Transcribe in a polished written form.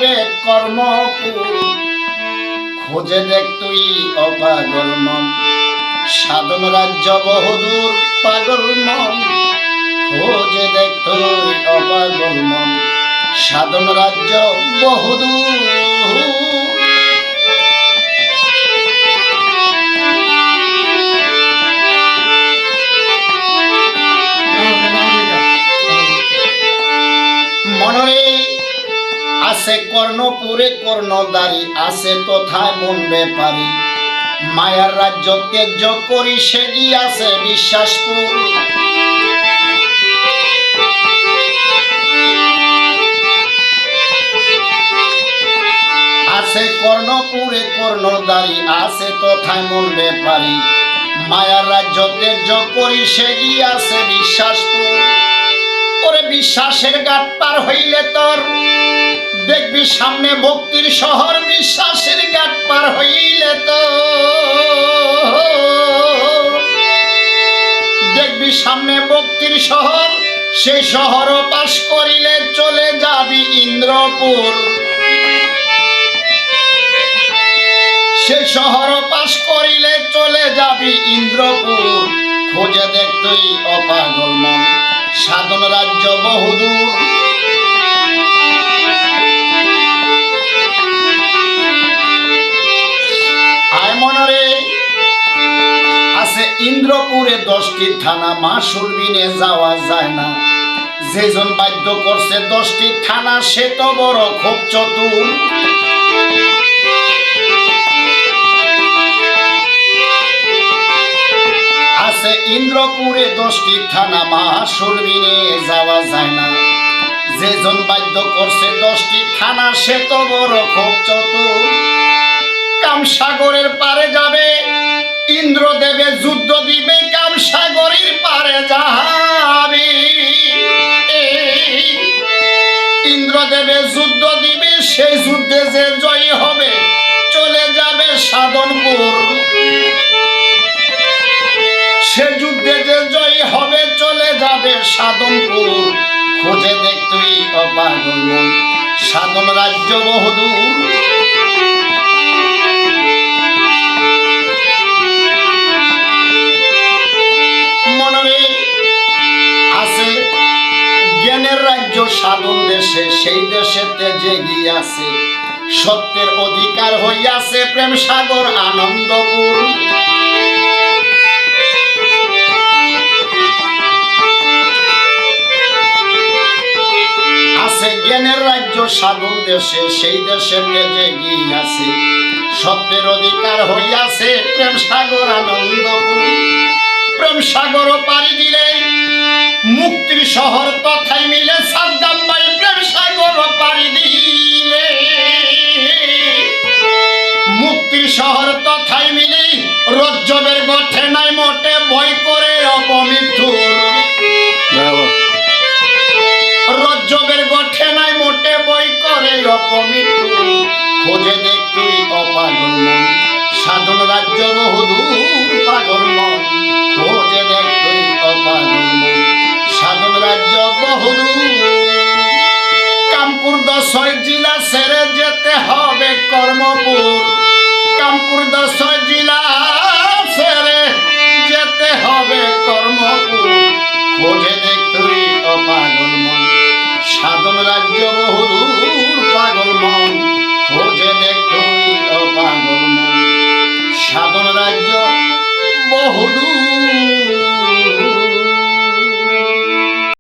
হবে কর্মপুর। খোঁজে দেখ তুই অপাগল মন, সাধন রাজ্য বহুদূর পাগল মন। খোঁজে দেখ তুই অপাগল মন, সাধন রাজ্য বহুদূর। মনরে আছে কর্ণপুরে কর্ণদারি, আছে তথায় মন ব্যাপারী। মায়ার রাজ্য ত্যায্য করি সে গিয়াছে বিশ্বাসপুর। আছে কর্ণপুরে কর্ণদারি, আছে তথায় মন ব্যাপারী। মায়ার রাজ্য ত্যায্য করি সে গিয়াছে বিশ্বাসপুর। ওরে বিশ্বাসের ঘাট পার হইলে তোর দেখবি সামনে ভক্তির শহর। বিশ্বাসের ঘাট পার হইলে তো দেখবি সামনে ভক্তির শহর। সেই শহর পাশ করিলে চলে যাবি ইন্দ্রপুর। সেই শহর পাশ করিলে চলে যাবি ইন্দ্রপুর। খোঁজে দেখ তুই অপাগল মন, সাধন রাজ্য বহুদূর। আয় মনরে আছে ইন্দ্রপুরে 10টি থানা, মাসুল বিনে যাওয়া যায় না। যেজন বাধ্য করছে 10টি থানা সে তো বড় খুব চতুর। আছে ইন্দ্রপুরে 10টি থানা, মাসুল বিনে যাওয়া যায় না। যেজন বাধ্য করছে 10টি থানা সে তো বড় খুব চতুর। কামসাগরের পারে যাবে ইন্দ্রদেবে যুদ্ধ দিবে। কামসাগরের পারে যাবে ইন্দ্রদেবে যুদ্ধ দিবে। সেই যুদ্ধে যে জয়ী হবে চলে যাবে সাধনপুর। সে যুদ্ধে যে জয়ী হবে চলে যাবে সাধনপুর। খোঁজে দেখ তুই অপাগল মন, সাধন রাজ্য বহুদূর। মনরে আছে জ্ঞানের রাজ্য সাধন দেশে, সেই দেশেতে যে গিয়াছে সত্যের অধিকার হইয়াছে প্রেম সাগর আনন্দপুর। আছে জ্ঞানের রাজ্য সাধন দেশে, সেই দেশেতে যে গিয়াছে সত্যের অধিকার হইয়াছে প্রেম সাগর আনন্দপুর। প্রেম সাগর পাড়ি দিলে মুক্তির শহর তথাই মিলে। সাদ্দাম ভাই প্রেম সাগর পাড়ি দিলে মুক্তির শহর তথাই মিলে। রজ্জবের গঠে নাই মোটে ভয় করে অপমৃত্যুর। রজ্জবের গঠে নাই মোটে ভয় করে অপমৃত্যুর। খোঁজে দেখ তুই অপাগল মন, সাধন রাজ্য বহুদূর পাগল মন। খোঁজে দেখ তুই অপাগল মন, সাধন রাজ্য বহুদূর। কামপুর 10 জেলা ছেড়ে যেতে হবে কর্মপুর। কামপুর 10 জেলা ছেড়ে যেতে হবে কর্মপুর। খোঁজে দেখ তুই অপাগল মন, সাধন রাজ্য বহুদূর পাগল মন। খোঁজে দেখ তুই অপাগল মন, সাধন রাজ্য বহুদূর।